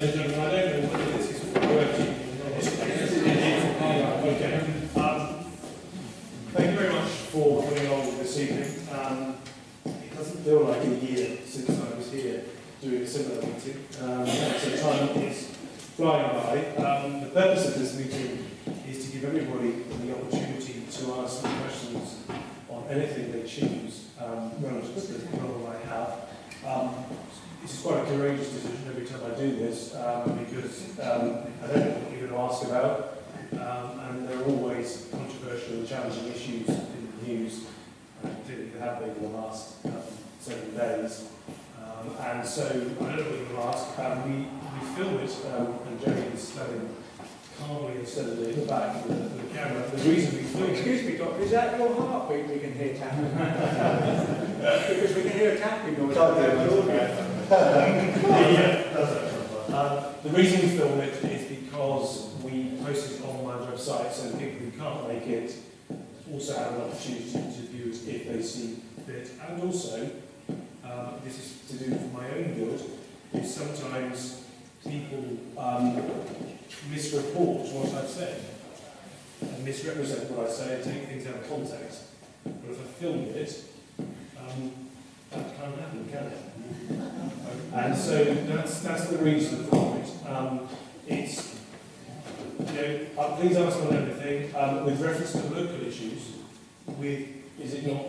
Ladies and gentlemen, I don't know whether this is working. Okay. Thank you very much for coming along this evening. It doesn't feel like a year since I was here doing a similar meeting. So time is flying by. The purpose of this meeting is to give everybody the opportunity to ask some questions on anything they choose, relative to the problem I have. This is quite a courageous decision every time I do this, because I don't know what you're going to ask about, and there are always controversial and challenging issues in the news, clearly there have been in the last 7 days. And so I don't know what you're going to ask. We film it, and Jerry is standing calmly and steadily in the back of the camera. The reason we film it... Excuse me, Doctor, is that your heartbeat we can hear tapping? Because we can hear tapping noise. The reason we film it is because we post it on my website, so people who can't make it also have an opportunity to view it if they see fit. And also, this is to do for my own good, is sometimes people misreport what I've said and misrepresent what I say and take things out of context. But if I film it, that can't happen, can it? And so that's the reason for it. It's, please ask on everything. With reference to local issues, is it not?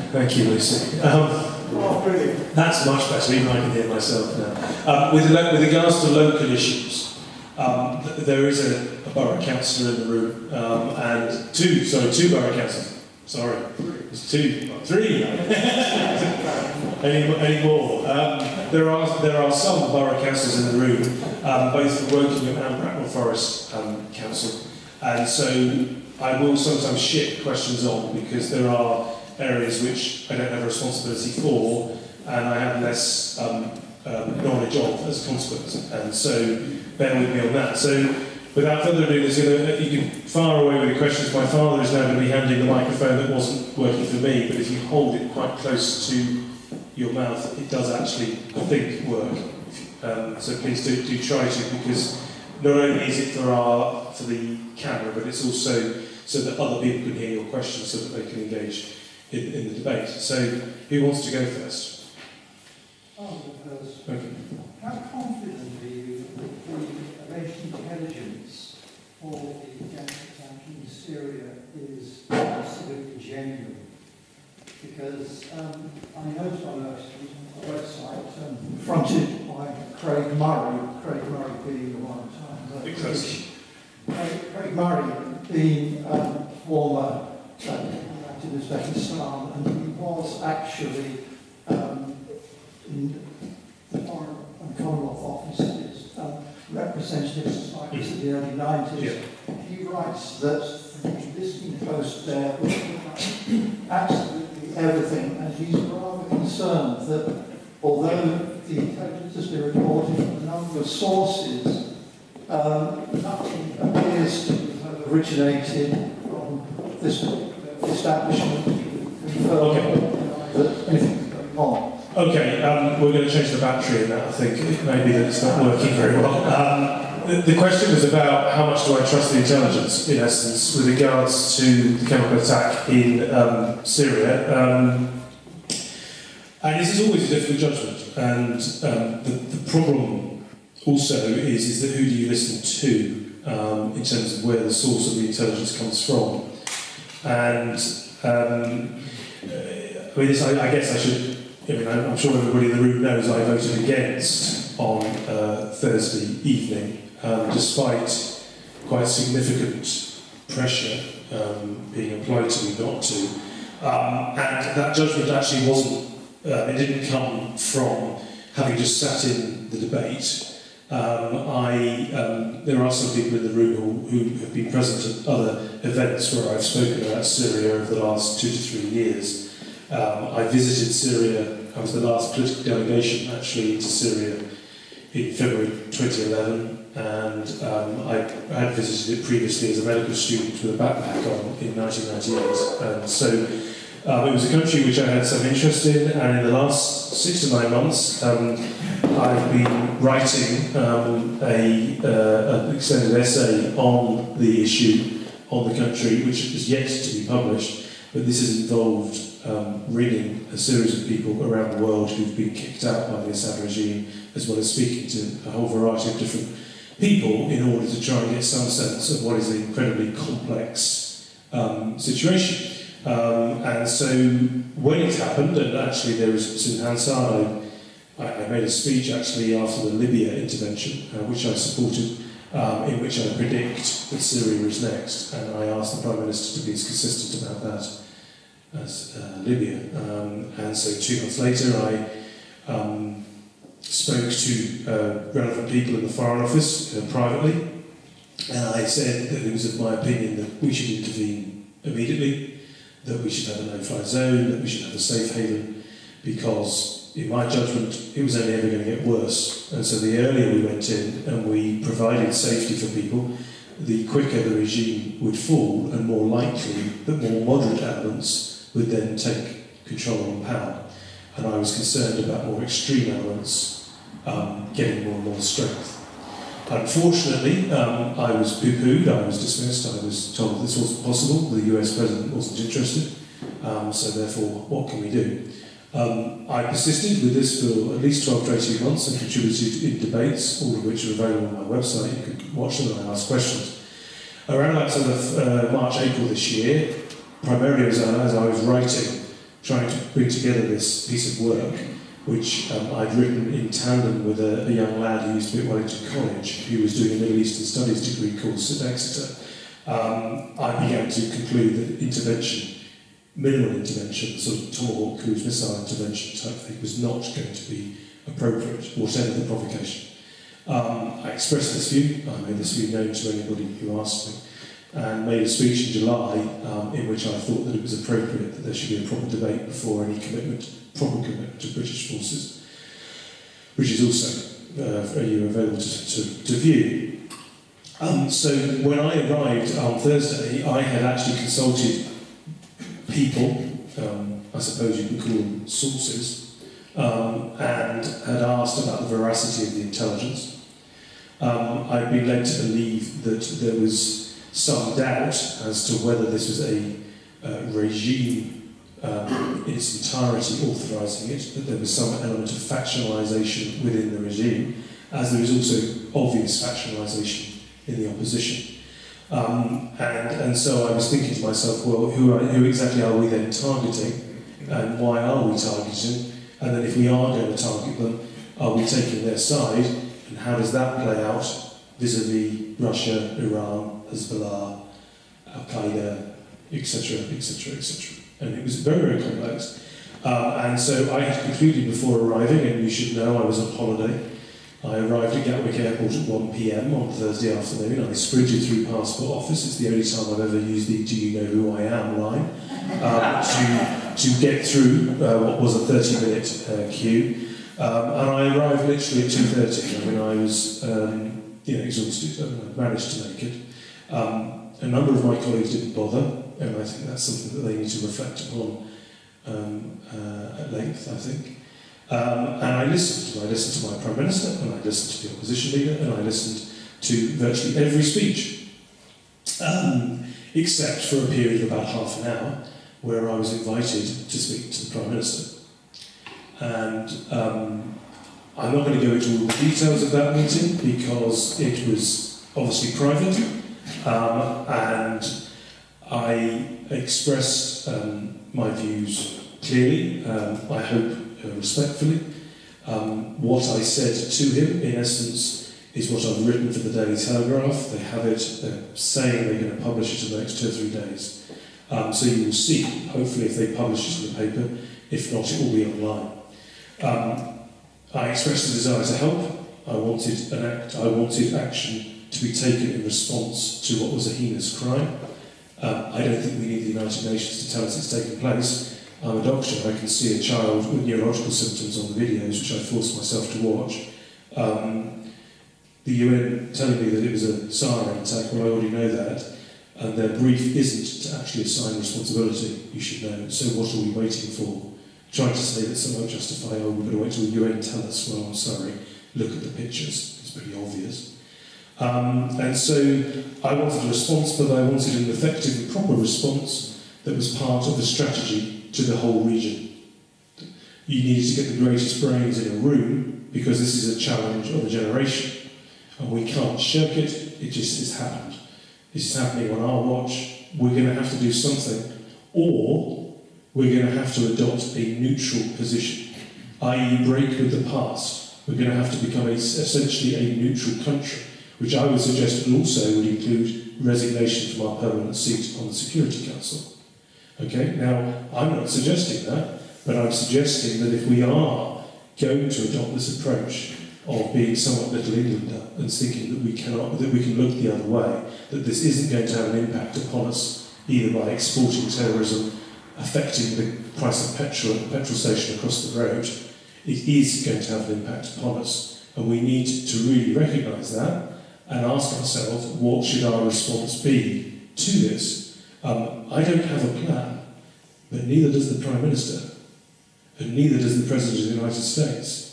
Thank you, Lucy. That's much better, even I can hear myself now. With regards to local issues, there is a borough councillor in the room, and two borough councillors. Sorry, there's three. Any more? There are some borough councillors in the room, both for Wokingham and Bracknell Forest Council, and so I will sometimes ship questions on because there are areas which I don't have a responsibility for, and I have less knowledge of as a consequence. And so bear with me on that. So without further ado, you can fire away with the questions. My father is now going to be handing the microphone that wasn't working for me, but if you hold it quite close to your mouth, it does actually, I think, work. So please do try to, because not only is it for the camera, but it's also so that other people can hear your questions so that they can engage in the debate. So, who wants to go first? I'll go first. Okay. How confident are you that the alleged intelligence for the gas attack in Syria is absolutely genuine? Because I noticed on a website fronted by Craig Murray being the one time. Craig Murray being former in Uzbekistan, and he was actually in the Foreign and Commonwealth offices representative societies in the early 90s. Yeah. He writes that the listening post there was absolutely everything, and he's rather concerned that although the intelligence has been reported from a number of sources, nothing appears to have originated from this establishment Okay. that anything's going on. Okay, we're going to change the battery in that, I think. It may be that it's not working very well. The question was about how much do I trust the intelligence, in essence, with regards to the chemical attack in Syria. And this is always a difficult judgment. And the problem also is that who do you listen to in terms of where the source of the intelligence comes from. And I guess I should. I'm sure everybody in the room knows I voted against on Thursday evening, despite quite significant pressure being applied to me not to. And that judgment actually wasn't. It didn't come from having just sat in the debate. There are some people in the room who have been present at other events where I've spoken about Syria over the last 2 to 3 years. I visited Syria. I was the last political delegation actually to Syria in February 2011, and I had visited it previously as a medical student with a backpack on in 1998. And so it was a country which I had some interest in, and in the last 6 to 9 months, I've been writing an extended essay on the issue, on the country, which is yet to be published, but this has involved ringing a series of people around the world who've been kicked out by the Assad regime, as well as speaking to a whole variety of different people in order to try and get some sense of what is an incredibly complex situation. And so when it happened, and actually there was in Hansard, I made a speech actually after the Libya intervention, which I supported, in which I predict that Syria is next, and I asked the Prime Minister to be as consistent about that as Libya. And so 2 months later I spoke to relevant people in the Foreign Office privately, and I said that it was of my opinion that we should intervene immediately, that we should have a no-fly zone, that we should have a safe haven, because in my judgment it was only ever going to get worse. And so the earlier we went in and we provided safety for people, the quicker the regime would fall, and more likely that more moderate elements would then take control and power. And I was concerned about more extreme elements getting more and more strength. Unfortunately, I was poo-pooed, I was dismissed, I was told this wasn't possible, the US President wasn't interested, so therefore, what can we do? I persisted with this for at least 12 to 18 months and contributed in debates, all of which are available on my website. You can watch them and ask questions. Around about sort of March, April this year, primarily as I was writing, trying to bring together this piece of work, which I'd written in tandem with a young lad who used to be at Wellington College, who was doing a Middle Eastern Studies degree course at Exeter. I began to conclude that intervention, minimal intervention, sort of Tomahawk cruise missile intervention type thing, was not going to be appropriate, whatever the provocation. I expressed this view, I made this view known to anybody who asked me, and made a speech in July in which I thought that it was appropriate that there should be a proper debate before any proper commitment to British forces, which is also available to view. So when I arrived on Thursday, I had actually consulted people, I suppose you can call them sources, and had asked about the veracity of the intelligence. I've been led to believe that there was some doubt as to whether this was a regime in its entirety authorising it, that there was some element of factionalisation within the regime, as there is also obvious factionalisation in the opposition. And so I was thinking to myself, well, who exactly are we then targeting, and why are we targeting? And then if we are going to target them, are we taking their side, and how does that play out vis-à-vis Russia, Iran, Hezbollah, Al-Qaeda, etc., etc., etc. And it was very, very complex. And so I had concluded before arriving, and you should know I was on holiday. I arrived at Gatwick Airport at 1 p.m. on Thursday afternoon. I sprinted through Passport Office. It's the only time I've ever used the "Do you know who I am" line to get through what was a 30-minute queue. And I arrived literally at 2:30. I mean, I was exhausted, and I managed to make it. A number of my colleagues didn't bother, and I think that's something that they need to reflect upon at length, I think. And I listened. I listened to my Prime Minister, and I listened to the opposition leader, and I listened to virtually every speech, except for a period of about half an hour, where I was invited to speak to the Prime Minister. And I'm not going to go into all the details of that meeting, because it was obviously private, and I expressed my views clearly, I hope respectfully. What I said to him, in essence, is what I've written for the Daily Telegraph. They have it, they're saying they're going to publish it in the next 2 or 3 days. So you will see, hopefully, if they publish it in the paper. If not, it will be online. I expressed a desire to help. I wanted action to be taken in response to what was a heinous crime. I don't think we need the United Nations to tell us it's taken place. I'm a doctor, I can see a child with neurological symptoms on the videos, which I forced myself to watch, The UN telling me that it was a siren attack, well, I already know that, and their brief isn't to actually assign responsibility, you should know. So what are we waiting for? Trying to say that someone justify, oh, we've got to wait till the UN tell us, well, I'm sorry, look at the pictures, it's pretty obvious. And so I wanted a response, but I wanted an effective and proper response that was part of the strategy to the whole region. You needed to get the greatest brains in a room because this is a challenge of a generation. And we can't shirk it, it just has happened. This is happening on our watch. We're going to have to do something, or we're going to have to adopt a neutral position, i.e. break with the past. We're going to have to become essentially a neutral country, which I would suggest also would include resignation from our permanent seat on the Security Council. Okay, now I'm not suggesting that, but I'm suggesting that if we are going to adopt this approach of being somewhat Little Englander and thinking that we can look the other way, that this isn't going to have an impact upon us either by exporting terrorism, affecting the price of petrol at the petrol station across the road, it is going to have an impact upon us. And we need to really recognise that and ask ourselves, what should our response be to this? I don't have a plan, but neither does the Prime Minister, and neither does the President of the United States.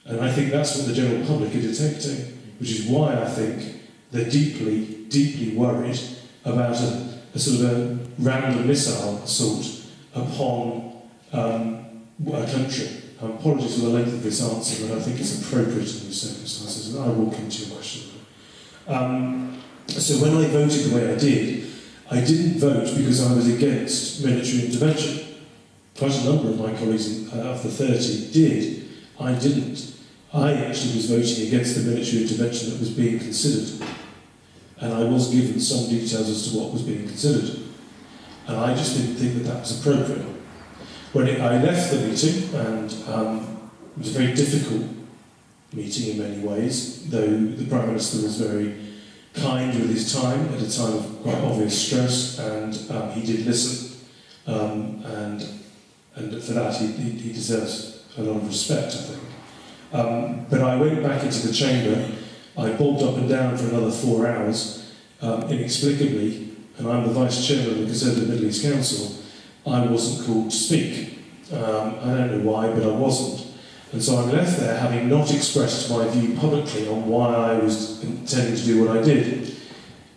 And I think that's what the general public are detecting, which is why I think they're deeply, deeply worried about a sort of a random missile assault upon a country. Apologies for the length of this answer, but I think it's appropriate in these circumstances, and I will come to your question. So when I voted the way I didn't vote because I was against military intervention. Quite a number of my colleagues of the 30 did. I didn't. I actually was voting against the military intervention that was being considered. And I was given some details as to what was being considered. And I just didn't think that that was appropriate. When I left the meeting, and it was a very difficult meeting in many ways, though the Prime Minister was very kind with his time at a time of quite obvious stress, and he did listen. And for that, he deserves a lot of respect, I think. But I went back into the chamber, I bobbed up and down for another 4 hours, inexplicably, and I'm the Vice Chairman of the Conservative Middle East Council, I wasn't called to speak. I don't know why, but I wasn't. And so I'm left there having not expressed my view publicly on why I was intending to do what I did.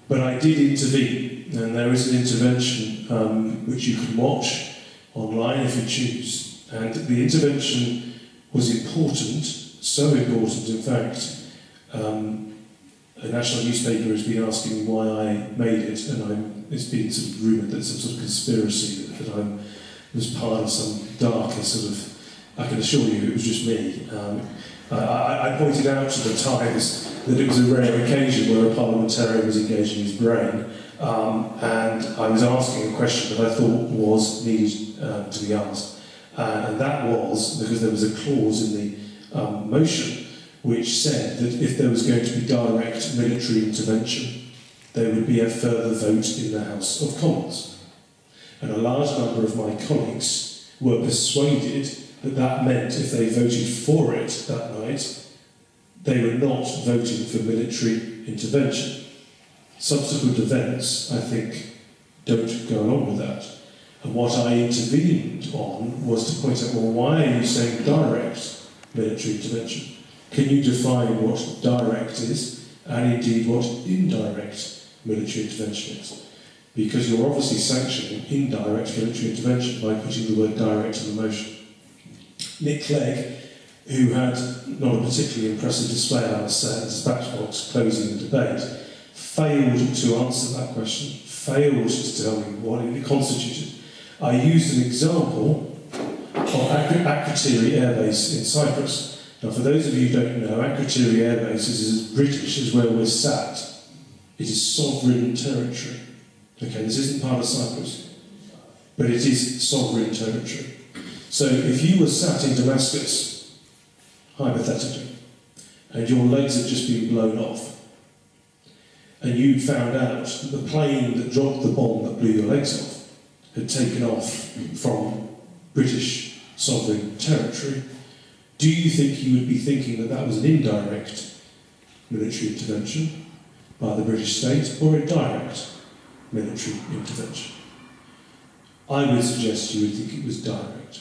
But I did intervene, and there is an intervention which you can watch online if you choose. And the intervention was important, so important in fact. A national newspaper has been asking me why I made it, and it's been sort of rumoured that some sort of conspiracy that I was part of some darker sort of. I can assure you it was just me. I pointed out to the Times that it was a rare occasion where a parliamentarian was engaging his brain, and I was asking a question that I thought was needed to be asked. And that was because there was a clause in the motion which said that if there was going to be direct military intervention, there would be a further vote in the House of Commons. And a large number of my colleagues were persuaded that that meant if they voted for it that night, they were not voting for military intervention. Subsequent events, I think, don't go along with that. And what I intervened on was to point out, well, why are you saying direct military intervention? Can you define what direct is, and indeed what indirect military intervention is? Because you're obviously sanctioning indirect military intervention by putting the word direct in the motion. Nick Clegg, who had not a particularly impressive display, I must say, in the dispatch box closing the debate, failed to answer that question, failed to tell me what it constituted. I used an example of Akrotiri Air Base in Cyprus. Now, for those of you who don't know, Akrotiri Air Base is as British as where we're sat. It is sovereign territory. Okay, this isn't part of Cyprus, but it is sovereign territory. So if you were sat in Damascus, hypothetically, and your legs had just been blown off, and you found out that the plane that dropped the bomb that blew your legs off had taken off from British sovereign territory, Do you think you would be thinking that that was an indirect military intervention by the British state or a direct military intervention? I would suggest you would think it was direct.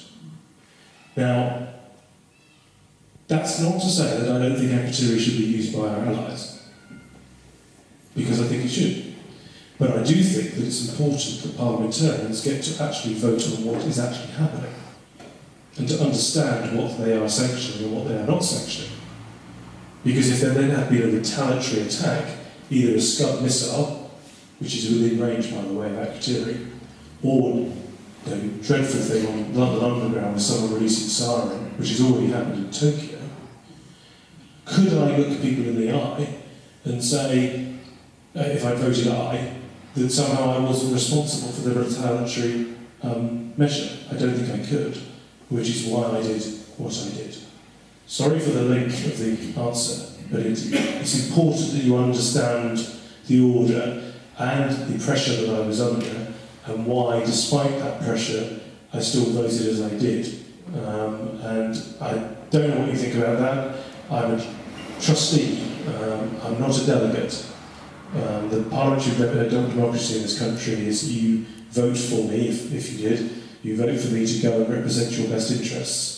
Now, that's not to say that I don't think artillery should be used by our allies, because I think it should. But I do think that it's important that parliamentarians get to actually vote on what is actually happening, and to understand what they are sanctioning and what they are not sanctioning. Because if there then had been a retaliatory attack, either a Scud missile, which is within range, by the way, of artillery, or the dreadful thing on London Underground with someone releasing siren, which has already happened in Tokyo, could I look people in the eye and say, if I voted aye, that somehow I wasn't responsible for the retaliatory measure? I don't think I could, which is why I did what I did. Sorry for the length of the answer, but it's important that you understand the order and the pressure that I was under, and why, despite that pressure, I still voted as I did. And I don't know what you think about that. I'm a trustee, I'm not a delegate. The parliamentary democracy in this country is you vote for me, if you did, you vote for me to go and represent your best interests.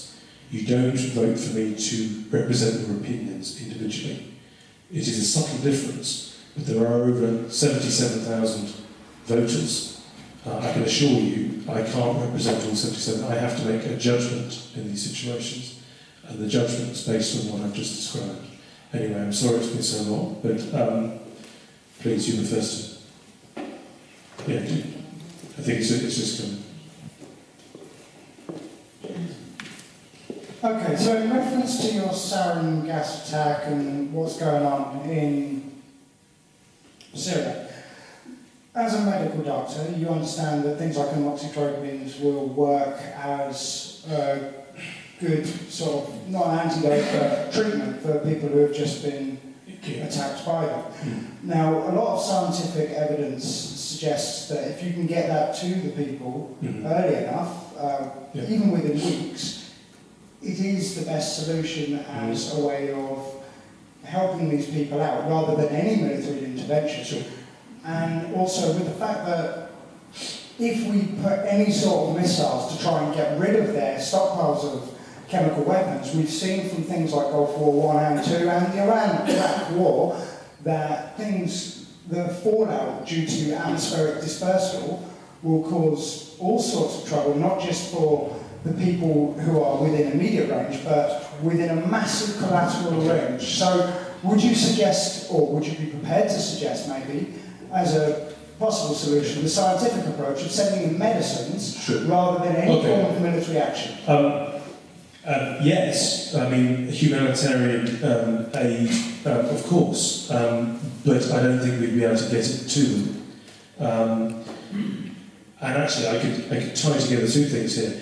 You don't vote for me to represent your opinions individually. It is a subtle difference, but there are over 77,000 voters. I can assure you, I can't represent all 77. I have to make a judgment in these situations, and the judgment is based on what I've just described. Anyway, I'm sorry it's been so long, but please, you were first. Yeah, I think it's just going. Okay, so in reference to your sarin gas attack and what's going on in Syria, as a medical doctor, you understand that things like amoxicillin will work as a good sort of, not an antidote, but treatment for people who have just been attacked by them. Now, a lot of scientific evidence suggests that if you can get that to the people early enough, even within weeks, it is the best solution as a way of helping these people out, rather than any military intervention. Sure. And also with the fact that if we put any sort of missiles to try and get rid of their stockpiles of chemical weapons, we've seen from things like Gulf War I and II and the Iran-Iraq War that the fallout due to atmospheric dispersal will cause all sorts of trouble, not just for the people who are within immediate range, but within a massive collateral range. So would you suggest, or would you be prepared to suggest maybe, as a possible solution, the scientific approach of sending in medicines rather than any form of military action? Yes, I mean, humanitarian aid, of course, but I don't think we'd be able to get it to them. And actually, I could tie together two things here.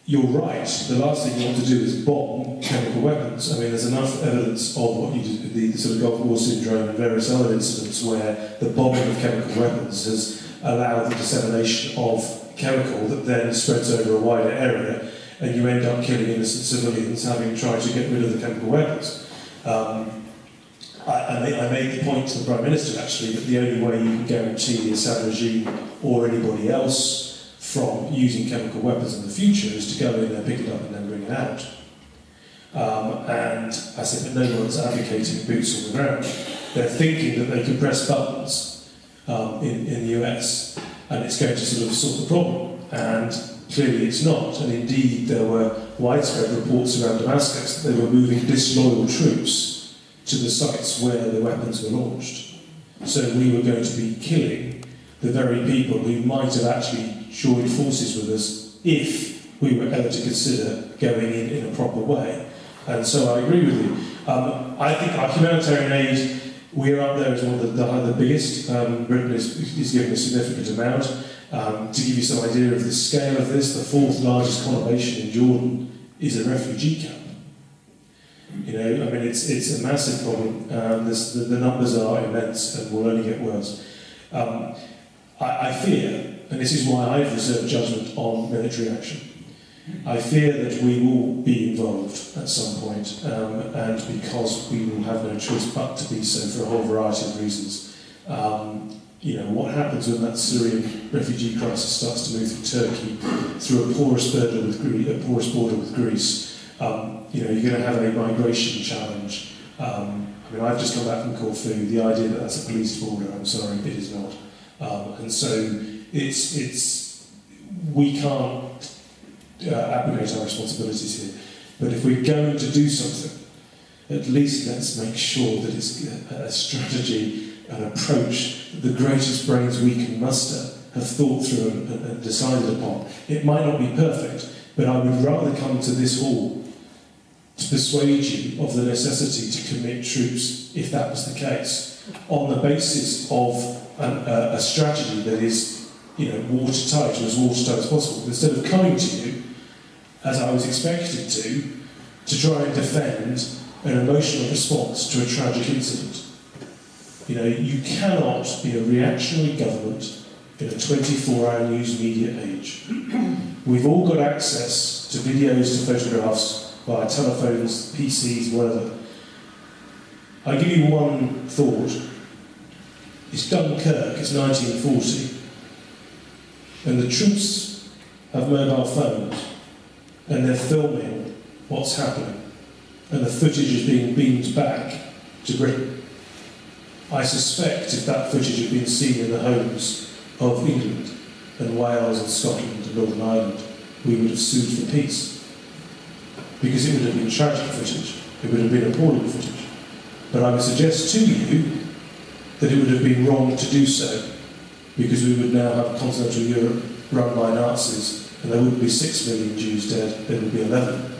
You're right, the last thing you want to do is bomb chemical weapons. I mean, there's enough evidence of what you do, the sort of Gulf War syndrome and various other incidents where the bombing of chemical weapons has allowed the dissemination of chemical that then spreads over a wider area, and you end up killing innocent civilians having tried to get rid of the chemical weapons. I made the point to the Prime Minister, actually, that the only way you can guarantee the Assad regime or anybody else from using chemical weapons in the future is to go in there, pick it up and then bring it out. And I said, but no one's advocating boots on the ground. They're thinking that they can press buttons in the US and it's going to sort the problem. And clearly it's not. And indeed there were widespread reports around Damascus that they were moving disloyal troops to the sites where the weapons were launched. So we were going to be killing the very people who might have actually joined forces with us if we were ever to consider going in a proper way. And so I agree with you. I think our humanitarian aid, we are up there as one of the biggest. Britain is giving a significant amount. To give you some idea of the scale of this, the fourth largest conurbation in Jordan is a refugee camp. You know, I mean, it's a massive problem. The numbers are immense and will only get worse. I fear, and this is why I've reserved judgment on military action, I fear that we will be involved at some point, and because we will have no choice but to be so for a whole variety of reasons. You know, what happens when that Syrian refugee crisis starts to move through Turkey, through a porous border with Greece? You know, you're going to have a migration challenge. I mean, I've just come back from Corfu. The idea that that's a policed border, I'm sorry, it is not. And so we can't abrogate our responsibilities here. But if we're going to do something, at least let's make sure that it's a strategy, an approach that the greatest brains we can muster have thought through and decided upon. It might not be perfect, but I would rather come to this hall to persuade you of the necessity to commit troops, if that was the case, on the basis of a strategy that is, you know, watertight, or as watertight as possible, instead of coming to you, as I was expected to try and defend an emotional response to a tragic incident. You know, you cannot be a reactionary government in a 24-hour news media age. We've all got access to videos, to photographs, via telephones, PCs, whatever. I give you one thought. It's Dunkirk, it's 1940, and the troops have mobile phones, and they're filming what's happening, and the footage is being beamed back to Britain. I suspect if that footage had been seen in the homes of England and Wales and Scotland and Northern Ireland, we would have sued for peace. Because it would have been tragic footage, it would have been appalling footage. But I would suggest to you that it would have been wrong to do so, because we would now have continental Europe run by Nazis, and there wouldn't be 6 million Jews dead, there would be 11.